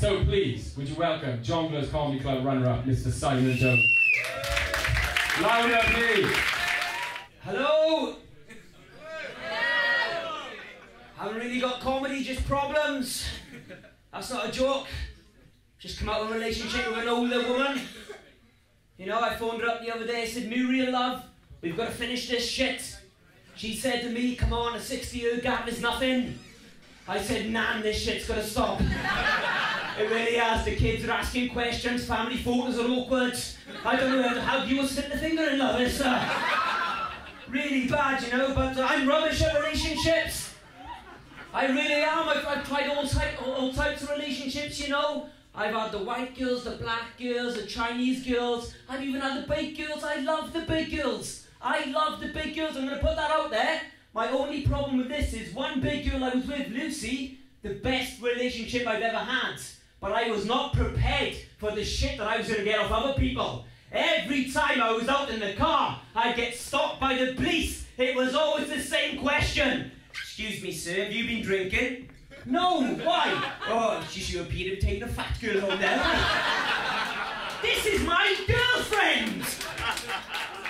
So please, would you welcome Jongleurs Comedy Club runner-up, Mr. Simon Jones. Louder, please. Hello. Haven't really got comedy, just problems. That's not a joke. Just come out of a relationship with an older woman. You know, I phoned her up the other day, I said, Muriel, love, we've got to finish this shit. She said to me, come on, a 60-year gap is nothing. I said, Nan, this shit's got to stop. It really has. The kids are asking questions, family photos are awkward. I don't know how you will slip the finger in love. It's really bad, you know, but I'm rubbish at relationships. I really am. I've tried all types of relationships, you know. I've had the white girls, the black girls, the Chinese girls. I've even had the big girls. I love the big girls. I love the big girls. I'm going to put that out there. My only problem with this is one big girl I was with, Lucy, the best relationship I've ever had. But I was not prepared for the shit that I was going to get off other people. Every time I was out in the car, I'd get stopped by the police. It was always the same question. Excuse me, sir, have you been drinking? No, why? Oh, it's just you appear to have taken a fat girl home there. This is my girlfriend!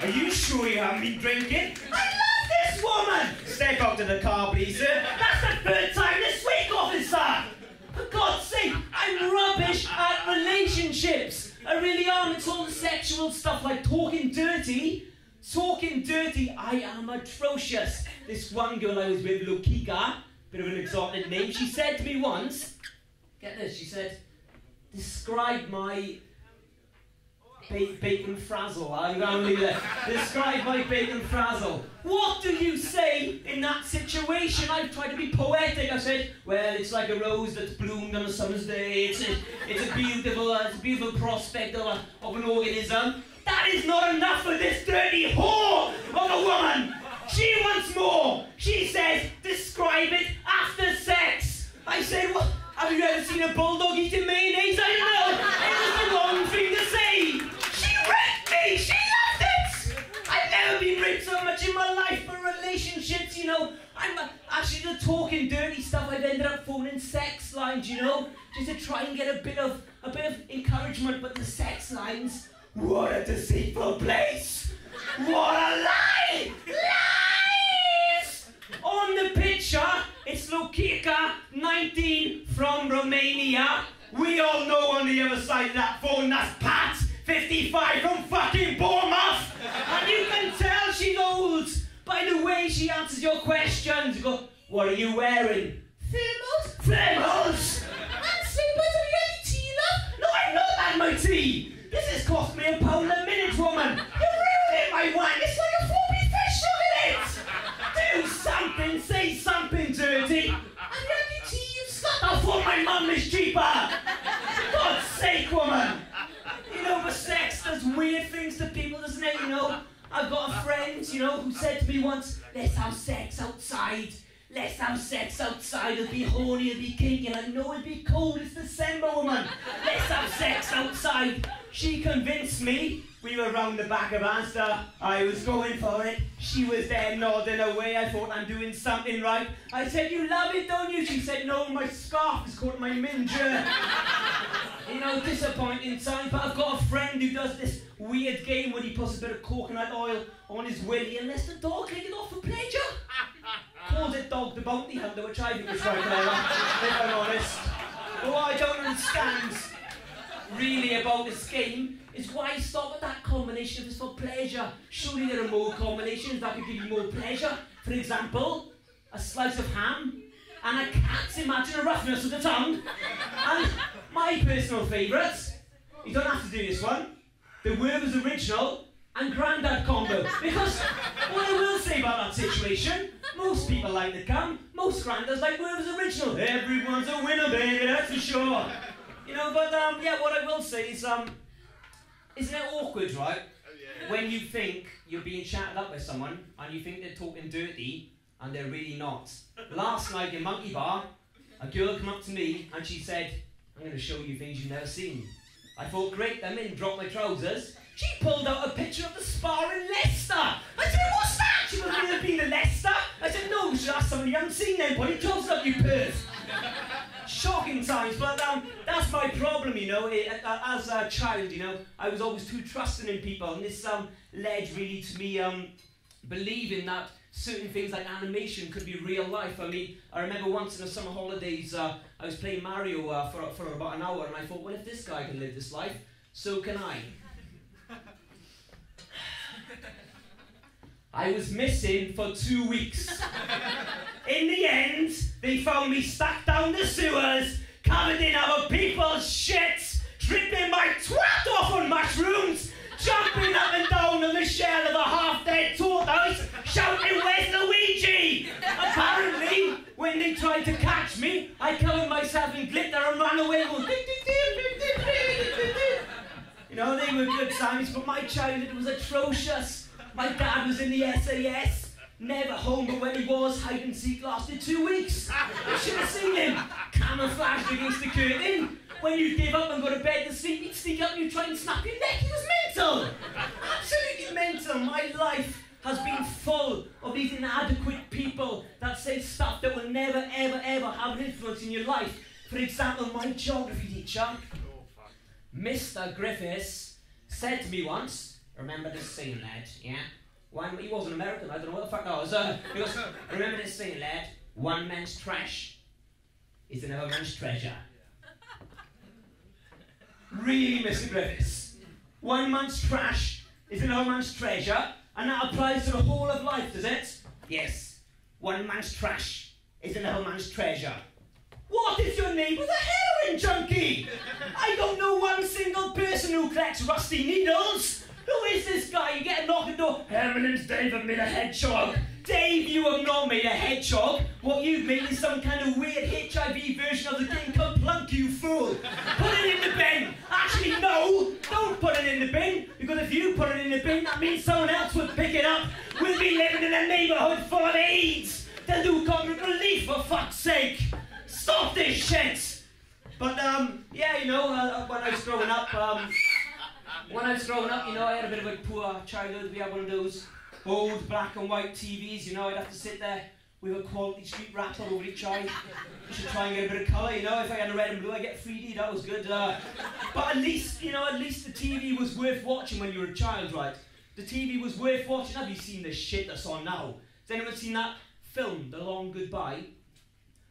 Are you sure you haven't been drinking? I love this woman! Step out to the car, please, sir. That's the third time this week, officer! For God's sake, I'm rubbish at relationships. I really am. It's all the sexual stuff, like talking dirty. Talking dirty, I am atrocious. This one girl I was with, Lokika, bit of an exotic name, she said to me once, get this, she said, describe my bacon frazzle. I'm going to leave it. Describe my bacon frazzle. What do you say in that situation? I've tried to be poetic. I said, well, it's like a rose that's bloomed on a summer's day. It's a beautiful prospect of an organism. That is not enough for this dirty whore of a woman. She wants more. She says, describe it after sex. I said, well, have you ever seen a bulldog eating mayonnaise? I don't know. It was the wrong thing to say. She raped me. She loved it. I've never been raped so much in my life for relationships, you know. I'm actually the talking dirty stuff. I've ended up phoning sex lines, you know, just to try and get a bit of encouragement. But the sex lines, what a deceitful place. What a lie. Lies. On the picture, it's Lokika, 19, from Romania. We all know on the other side of that phone, that's Pat, 55, from fucking Bournemouth. And you can tell she's old by the way she answers your questions. You go, what are you wearing? Thermals? Thermals? And slippers, have you any tea, love? No, I'm not had my tea. This has cost me £1 a minute, woman. You're ruining my wine. It's like a floppy fish, look at it. Do something, say something dirty. And you have your tea, you slut. I thought my mum is cheaper. For God's sake, woman. You know, but sex does weird things to people, doesn't it? You know, I've got a friend, you know, who said to me once, let's have sex outside. Let's have sex outside. It'll be horny, it'll be kinky. And I know it'll be cold. It's December, woman. Let's have sex outside. She convinced me. We were round the back of Asda. I was going for it. She was there nodding away. I thought, I'm doing something right. I said, you love it, don't you? She said, no, my scarf is caught my minger. You know, disappointing time. But I've got a friend who does this weird game where he puts a bit of coconut oil on his willy and lets the dog lick it off for pleasure. Calls it Dog the Bounty Hunter, which I think is right clever, if I'm honest. But what I don't understand really about this game is why stop at that combination if it's for pleasure. Surely there are more combinations that could give you more pleasure. For example, a slice of ham, and I can't imagine a roughness of the tongue. And my personal favourites, you don't have to do this one, the Werther's Original and Grandad combo. Because what I will say about that situation, most people like the cum, most Granddads like Werther's Original. Everyone's a winner, baby, that's for sure. You know, but yeah, what I will say is, isn't it awkward, right? When you think you're being chatted up by someone and you think they're talking dirty and they're really not. Last night in Monkey Bar, a girl came up to me and she said, I'm going to show you things you've never seen. I thought, great, I'm in, dropped my trousers. She pulled out a picture of the spa in Leicester. I said, what's that? She wasn't going to be in Leicester. I said, no, you should ask someone you haven't seen then. Put your trousers up, you perv. shocking times, but that's my problem, you know. As a child, you know, I was always too trusting in people, and this led really to me believing that certain things like animation could be real life. I mean, I remember once in the summer holidays, I was playing Mario for about an hour, and I thought, well, if this guy can live this life, so can I. I was missing for 2 weeks. In the end, they found me stuck down the sewers, covered in other people's shit, tripping my twat off on mushrooms, jumping up and down on the shell of a half-dead tortoise, shouting, "Where's Luigi?" Apparently, when they tried to catch me, I covered myself in glitter and ran away going, you know, they were good times, but my childhood was atrocious. My dad was in the SAS, never home, but when he was, hide and seek lasted 2 weeks. You should have seen him, camouflaged against the curtain. When you'd give up and go to bed to sleep, he'd sneak up and you'd try and snap your neck. He was mental! Absolutely mental. My life has been full of these inadequate people that say stuff that will never, ever, ever have an influence in your life. For example, my geography teacher, Mr. Griffiths, said to me once, "Remember this saying, lad, yeah? He wasn't American, I don't know what the fuck that was. He goes, "Remember this saying, lad, one man's trash is another man's treasure." Really, Mr. Griffiths? One man's trash is another man's treasure, and that applies to the whole of life, does it? Yes. One man's trash is another man's treasure. What if your neighbour's a heroin junkie? I don't know one single person who collects rusty needles. Who is this guy? You get a knock at the door. "My name's Dave, I've made a hedgehog." Dave, you have not made a hedgehog. What you've made is some kind of weird HIV version of the game Kaplunk, you fool. Put it in the bin. Actually, no, don't put it in the bin, because if you put it in the bin, that means someone else would pick it up. We'll be living in a neighbourhood full of AIDS. They'll do comic relief, for fuck's sake. Stop this shit. But, yeah, you know, when I was growing up, you know, I had a bit of a poor childhood. We had one of those old black and white TVs, you know. I'd have to sit there with a quality street rapper over each eye. You should try and get a bit of colour, you know. If I had a red and blue, I'd get 3D, that was good. But at least, you know, the TV was worth watching when you were a child, right? The TV was worth watching. Have you seen the shit that's on now? Has anyone seen that film, The Long Goodbye?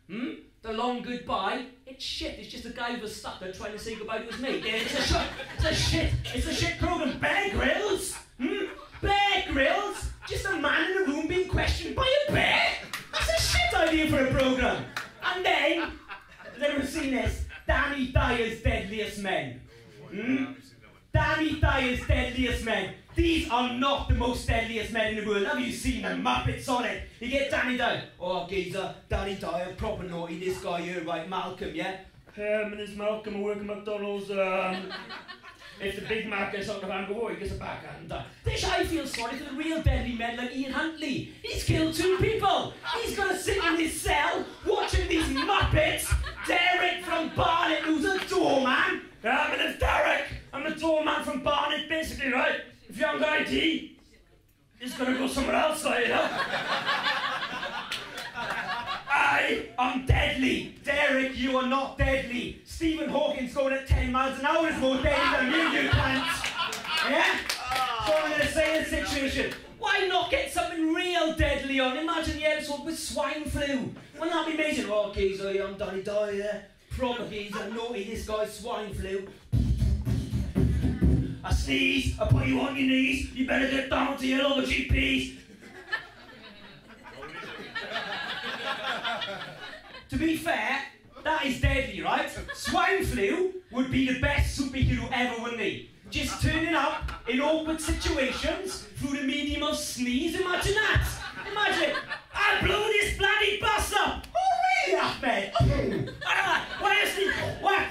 The Long Goodbye? It's shit. It's just a guy with a stutter trying to say goodbye to his mate. Yeah, it's a shit program. Bear Grylls? Bear Grylls? Just a man in a room being questioned by a bear? That's a shit idea for a program. And then, has anyone seen this? Danny Dyer's Deadliest Men. Danny Dyer's Deadliest Men. These are not the most deadliest men in the world. Have you seen the Muppets on it? You get Danny Dyer. "Oh, geezer, Danny Dyer, proper naughty, this guy here, right, Malcolm, yeah? My name's Malcolm, I work at McDonald's, if the Big Mac gets out of hand, he gets a backhand. I feel sorry for the real deadly men like Ian Huntley. He's killed 2 people. He's got to sit in his cell watching these Muppets. Derek from Barnet, who's a doorman. My name's Derek. I'm the doorman from Barnet, basically, right? If you haven't got ID, it's going to go somewhere else, you know? I am deadly. Derek, you are not deadly. Stephen Hawking's going at 10 miles an hour is more deadly than you can't. Yeah? So I'm going to say in this situation, why not get something real deadly on? Imagine the episode with swine flu. Wouldn't that be amazing? "Oh, geezer, I'm Danny Dyer. Proper geezer, naughty, this guy's swine flu. I sneeze, I put you on your knees, you better get down to your local GPs." To be fair, that is deadly, right? Swine flu would be the best superhero ever, wouldn't he? Just turning up in awkward situations through the medium of sneeze. Imagine that. Imagine, "I blew this bloody bus up." "Oh, really, Ahmed? What else did what?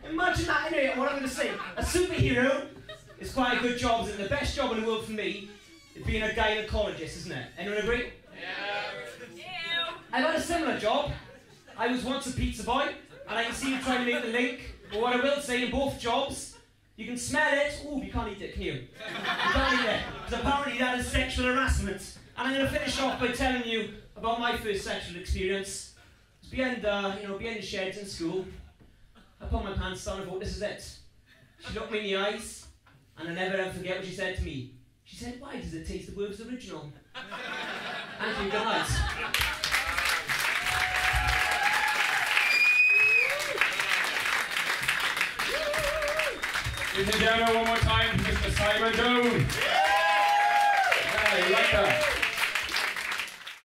Imagine that, anyway. What I'm going to say, a superhero is quite a good job, isn't it? The best job in the world for me is being a gynecologist, isn't it? Anyone agree? Yeah. I've had a similar job. I was once a pizza boy, and I can see you trying to make the link. But what I will say, in both jobs, you can smell it. Oh, you can't eat it, can you? You can't eat it, because apparently that is sexual harassment. And I'm going to finish off by telling you about my first sexual experience. behind the sheds in school. I put my pants down and thought, this is it. She looked me in the eyes, and I never ever forget what she said to me. She said, why does it taste the words original? Thank you, good night. Ladies and gentlemen, one more time, Mr. Simon Jones. Yeah, you like that?